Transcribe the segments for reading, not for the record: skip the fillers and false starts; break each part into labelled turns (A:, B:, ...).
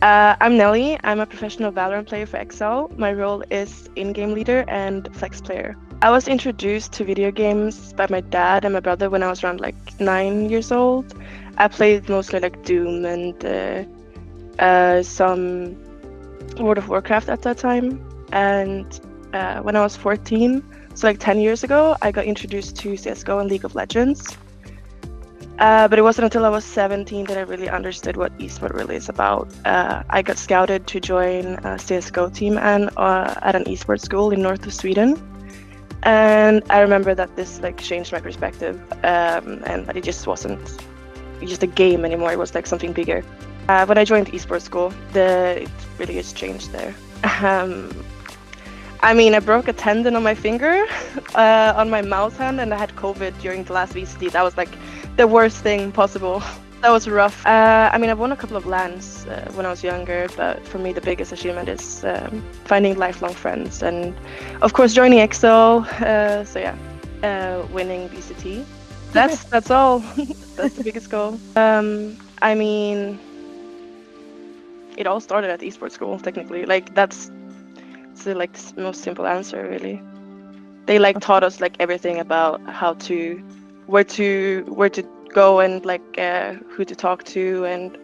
A: I'm Nelly. I'm a professional VALORANT player for Excel. My role is in-game leader and flex player. I was introduced to video games by my dad and my brother when I was around like 9 years old. I played mostly like Doom and some World of Warcraft at that time. And when I was 14, so like 10 years ago, I got introduced to CSGO and League of Legends. But it wasn't until I was 17 that I really understood what esports really is about. I got scouted to join a CSGO team and at an esports school in north of Sweden. And I remember that this like changed my perspective, and that it just wasn't just a game anymore. It was like something bigger. When I joined esports school, it really just changed there. I broke a tendon on my finger, on my mouse hand, and I had COVID during the last VCT. That was like the worst thing possible. That was rough. I've won a couple of LANs when I was younger, but for me the biggest achievement is finding lifelong friends and of course joining Excel. Winning VCT. That's all. That's the biggest goal. It all started at esports school technically. That's the most simple answer really. They taught us everything about where to go and who to talk to, and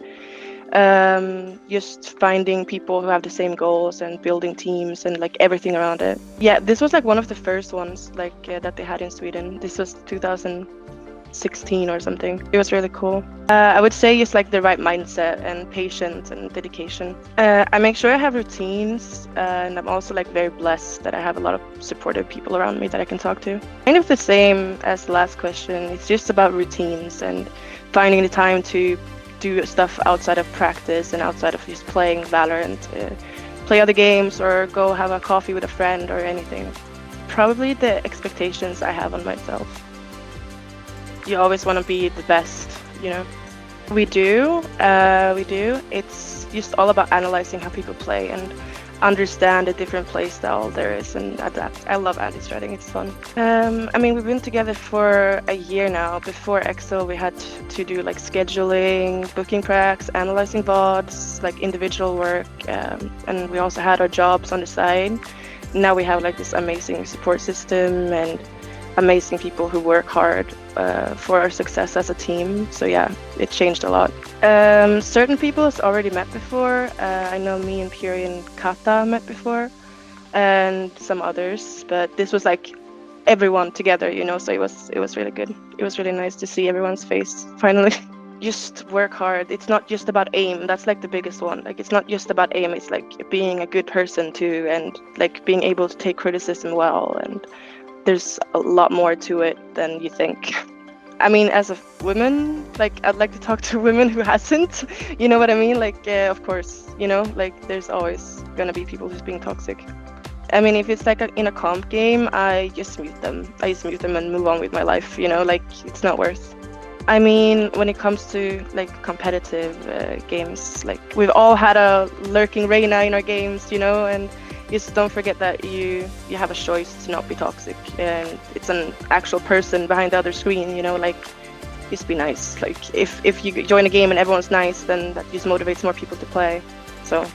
A: just finding people who have the same goals and building teams and everything around it. Yeah, this was one of the first ones that they had in Sweden. This was 2016 or something. It was really cool. I would say just the right mindset and patience and dedication. I make sure I have routines, and I'm also very blessed that I have a lot of supportive people around me that I can talk to. Kind of the same as the last question. It's just about routines and finding the time to do stuff outside of practice and outside of just playing Valorant, play other games or go have a coffee with a friend or anything. Probably the expectations I have on myself. You always want to be the best, you know. We do. It's just all about analyzing how people play and understand the different play style there is and adapt. I love anti-stratting, it's fun. We've been together for a year now. Before EXO, we had to do scheduling, booking pracs, analyzing VODs, individual work, and we also had our jobs on the side. Now we have this amazing support system and amazing people who work hard for our success as a team. So yeah, it changed a lot. Certain people has already met before. I know me and Puri and Kata met before, and some others. But this was everyone together, you know. So it was really good. It was really nice to see everyone's face finally. Just work hard. It's not just about aim. That's the biggest one. It's not just about aim. It's being a good person too, and being able to take criticism well, and there's a lot more to it than you think. As a woman, I'd like to talk to women who hasn't, you know what I mean? Of course, you know, there's always gonna be people who's being toxic. If it's in a comp game, I just mute them. And move on with my life, you know, it's not worth. When it comes to competitive games, we've all had a lurking Reina in our games, you know, and just don't forget that you have a choice to not be toxic, and it's an actual person behind the other screen, you know. Just be nice. If you join a game and everyone's nice, then that just motivates more people to play. So